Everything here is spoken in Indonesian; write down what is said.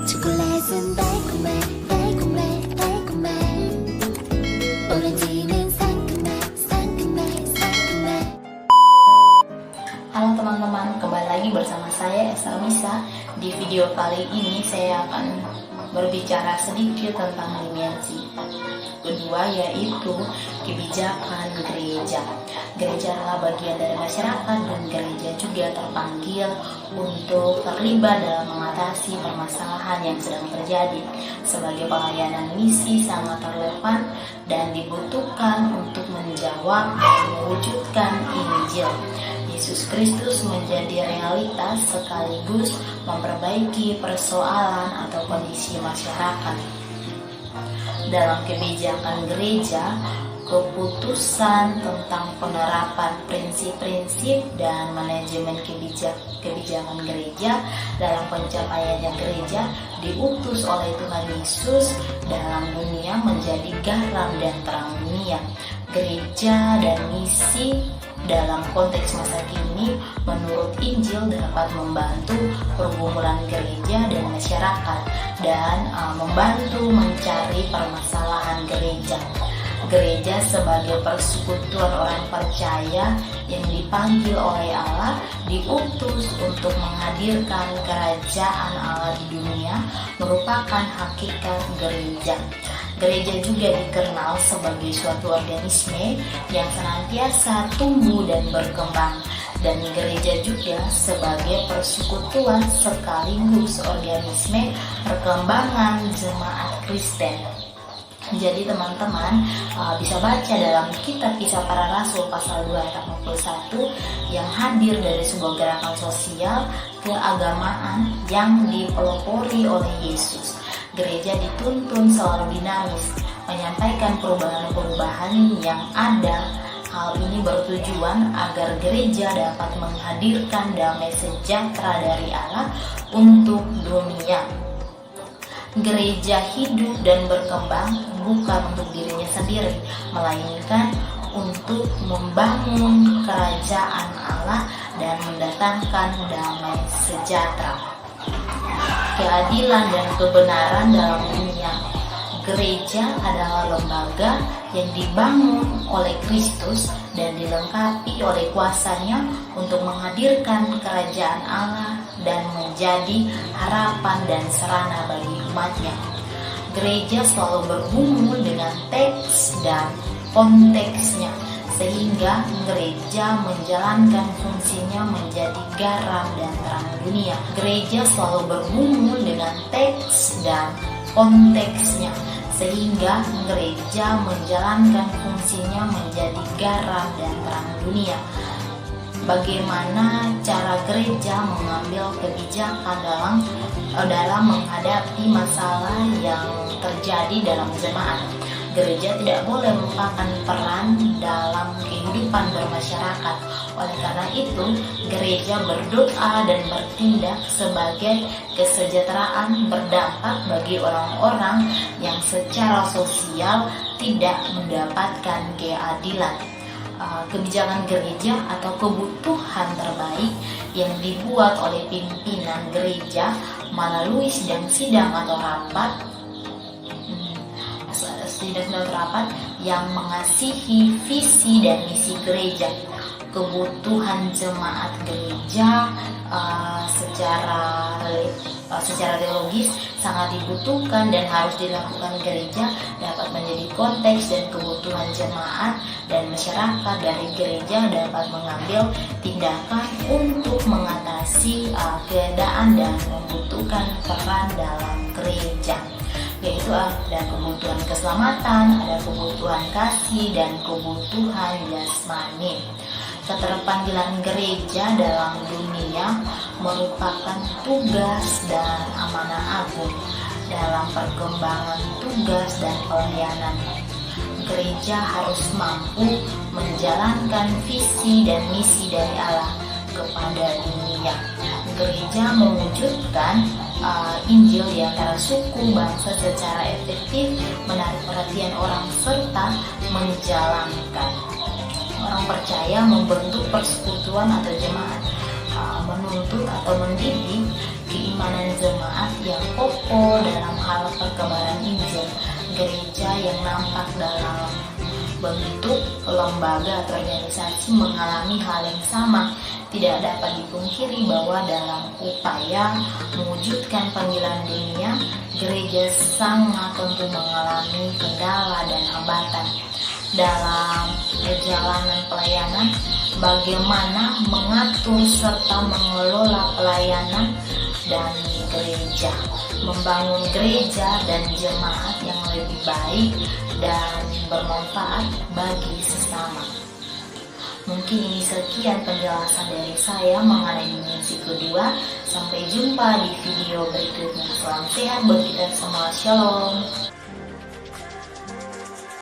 초콜릿은 달콤해 달콤해 달콤해 오렌지는 상큼해 상큼해 상큼해. Halo teman-teman, kembali lagi bersama saya Esther Misa. Di video kali ini saya akan berbicara sedikit tentang dimensi kedua, yaitu kebijakan gereja. Gereja adalah bagian dari masyarakat dan gereja juga terpanggil untuk terlibat dalam mengatasi permasalahan yang sedang terjadi. Sebagai pelayanan misi sangat relevan dan dibutuhkan untuk menjawab dan mewujudkan Injil. Yesus Kristus menjadi realitas sekaligus memperbaiki persoalan atau kondisi masyarakat. Dalam kebijakan gereja, keputusan tentang penerapan prinsip-prinsip dan manajemen kebijakan gereja dalam pencapaiannya gereja diutus oleh Tuhan Yesus dalam dunia menjadi garam dan terang dunia. Gereja dan misi dalam konteks masa kini menurut Injil dapat membantu pergumulan gereja dan masyarakat dan membantu mencari permasalahan gereja. Gereja sebagai persekutuan orang percaya yang dipanggil oleh Allah diutus untuk menghadirkan kerajaan Allah di dunia merupakan hakikat gereja. Gereja juga dikenal sebagai suatu organisme yang senantiasa tumbuh dan berkembang, dan gereja juga sebagai persekutuan sekaligus organisme perkembangan jemaat Kristen. Jadi teman-teman bisa baca dalam kitab Kisah Para Rasul pasal 2 ayat 41 yang hadir dari sebuah gerakan sosial keagamaan yang dipelopori oleh Yesus. Gereja dituntun selalu dinamis, menyampaikan perubahan-perubahan yang ada. Hal ini bertujuan agar gereja dapat menghadirkan damai sejahtera dari Allah untuk dunia. Gereja hidup dan berkembang bukan untuk dirinya sendiri, melainkan untuk membangun kerajaan Allah dan mendatangkan damai sejahtera, keadilan dan kebenaran dalam dunia. Gereja adalah lembaga yang dibangun oleh Kristus dan dilengkapi oleh kuasanya untuk menghadirkan kerajaan Allah dan menjadi harapan dan sarana bagi umatnya. Gereja selalu bergumul dengan teks dan konteksnya, sehingga gereja menjalankan fungsinya menjadi garam dan terang dunia. Gereja selalu bergumul dengan teks dan konteksnya, sehingga gereja menjalankan fungsinya menjadi garam dan terang dunia. Bagaimana cara gereja mengambil kebijakan dalam menghadapi masalah yang terjadi dalam jemaat? Gereja tidak boleh melupakan peran dalam kehidupan bermasyarakat. Oleh karena itu, gereja berdoa dan bertindak sebagai kesejahteraan berdampak bagi orang-orang yang secara sosial tidak mendapatkan keadilan. Kebijakan gereja atau kebutuhan terbaik yang dibuat oleh pimpinan gereja melalui sidang-sidang atau rapat yang mengasihi visi dan misi gereja. Kebutuhan jemaat gereja secara teologis sangat dibutuhkan dan harus dilakukan gereja dapat menjadi konteks, dan kebutuhan jemaat dan masyarakat dari gereja dapat mengambil tindakan untuk mengatasi keadaan dan membutuhkan peran dalam gereja, yaitu ada kebutuhan keselamatan, ada kebutuhan kasih, dan kebutuhan jasmani. Keterpanggilan gereja dalam dunia merupakan tugas dan amanah agung dalam perkembangan tugas dan pelayanan. Gereja harus mampu menjalankan visi dan misi dari Allah kepada dunia. Gereja mewujudkan Injil di antara suku bangsa secara efektif, menarik perhatian orang serta menjalankan. Orang percaya membentuk persekutuan atau jemaat, menuntut atau mendidik keimanan keimanan jemaat yang kokoh dalam hal perkembangan Injil. Gereja yang nampak dalam bentuk lembaga atau organisasi mengalami hal yang sama. Tidak dapat dipungkiri bahwa dalam upaya mewujudkan panggilan dunia, gereja sangat tentu mengalami kendala dan hambatan. Dalam perjalanan pelayanan, bagaimana mengatur serta mengelola pelayanan dan gereja, membangun gereja dan jemaat yang lebih baik dan bermanfaat bagi sesama. Mungkin ini sekian penjelasan dari saya mengenai dimensi kedua. Sampai jumpa di video berikutnya. Salam sehat buat kita semua. Shalom.